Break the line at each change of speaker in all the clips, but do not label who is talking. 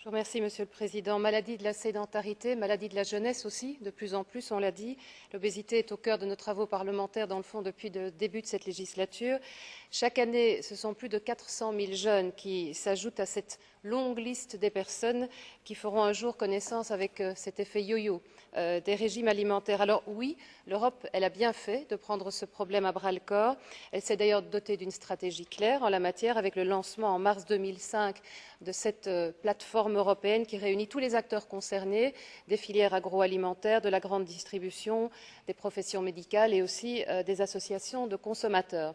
Je vous remercie, Monsieur le Président. Maladie de la sédentarité, maladie de la jeunesse aussi, de plus en plus, on l'a dit. L'obésité est au cœur de nos travaux parlementaires, dans le fond, depuis le début de cette législature. Chaque année, ce sont plus de 400 000 jeunes qui s'ajoutent à cette longue liste des personnes qui feront un jour connaissance avec cet effet yo-yo des régimes alimentaires. Alors oui, l'Europe, elle a bien fait de prendre ce problème à bras-le-corps. Elle s'est d'ailleurs dotée d'une stratégie claire en la matière avec le lancement en mars 2005 de cette plateforme européenne qui réunit tous les acteurs concernés, des filières agroalimentaires, de la grande distribution, des professions médicales et aussi des associations de consommateurs.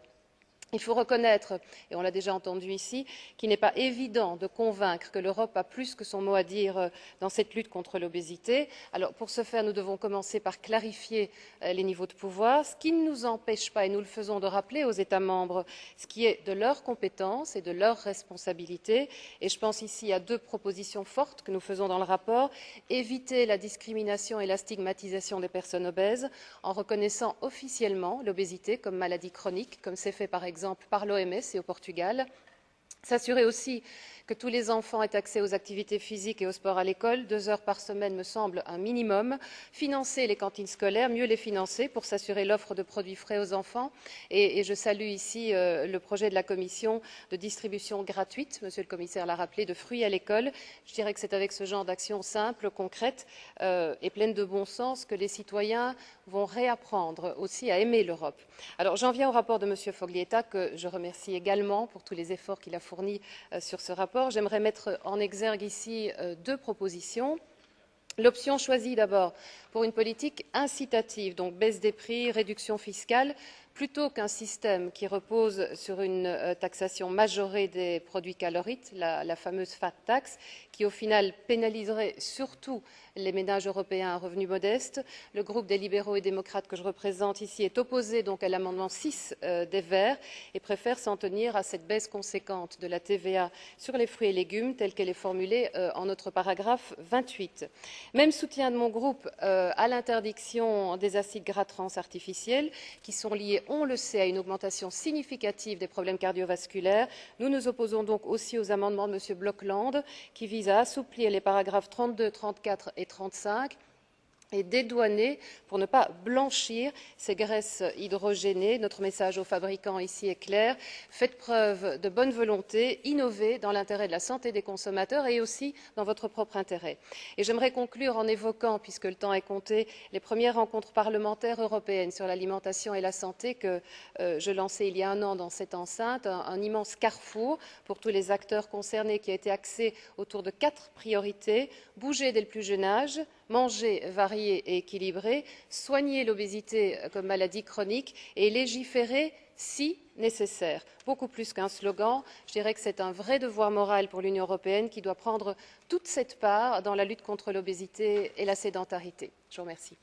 Il faut reconnaître, et on l'a déjà entendu ici, qu'il n'est pas évident de convaincre que l'Europe a plus que son mot à dire dans cette lutte contre l'obésité. Alors, pour ce faire, nous devons commencer par clarifier les niveaux de pouvoir, ce qui ne nous empêche pas, et nous le faisons, de rappeler aux États membres ce qui est de leurs compétences et de leurs responsabilités. Et je pense ici à deux propositions fortes que nous faisons dans le rapport. Éviter la discrimination et la stigmatisation des personnes obèses en reconnaissant officiellement l'obésité comme maladie chronique, comme c'est fait par exemple par l'OMS et au Portugal. S'assurer aussi que tous les enfants aient accès aux activités physiques et au sport à l'école, 2 heures par semaine me semble un minimum. Financer les cantines scolaires, mieux les financer pour s'assurer l'offre de produits frais aux enfants. Et je salue ici le projet de la Commission de distribution gratuite, Monsieur le Commissaire l'a rappelé, de fruits à l'école. Je dirais que c'est avec ce genre d'action simple, concrète et pleine de bon sens que les citoyens vont réapprendre aussi à aimer l'Europe. Alors j'en viens au rapport de Monsieur Foglietta, que je remercie également pour tous les efforts qu'il a fournis sur ce rapport. J'aimerais mettre en exergue ici deux propositions. L'option choisie d'abord pour une politique incitative, donc baisse des prix, réduction fiscale, plutôt qu'un système qui repose sur une taxation majorée des produits caloriques, la fameuse fat tax, qui au final pénaliserait surtout les ménages européens à revenus modestes. Le groupe des libéraux et démocrates que je représente ici est opposé donc à l'amendement 6 des Verts et préfère s'en tenir à cette baisse conséquente de la TVA sur les fruits et légumes telle qu'elle est formulée en notre paragraphe 28. Même soutien de mon groupe à l'interdiction des acides gras trans artificiels qui sont liés, on le sait, à une augmentation significative des problèmes cardiovasculaires. Nous nous opposons donc aussi aux amendements de M. Blokland qui visent à assouplir les paragraphes 32, 34 et 35 et dédouaner pour ne pas blanchir ces graisses hydrogénées. Notre message aux fabricants ici est clair. Faites preuve de bonne volonté, innovez dans l'intérêt de la santé des consommateurs et aussi dans votre propre intérêt. Et j'aimerais conclure en évoquant, puisque le temps est compté, les premières rencontres parlementaires européennes sur l'alimentation et la santé que je lançais il y a un an dans cette enceinte, un immense carrefour pour tous les acteurs concernés qui a été axé autour de 4 priorités. Bouger dès le plus jeune âge, manger varié et équilibré, soigner l'obésité comme maladie chronique et légiférer si nécessaire. Beaucoup plus qu'un slogan, je dirais que c'est un vrai devoir moral pour l'Union européenne qui doit prendre toute cette part dans la lutte contre l'obésité et la sédentarité. Je vous remercie.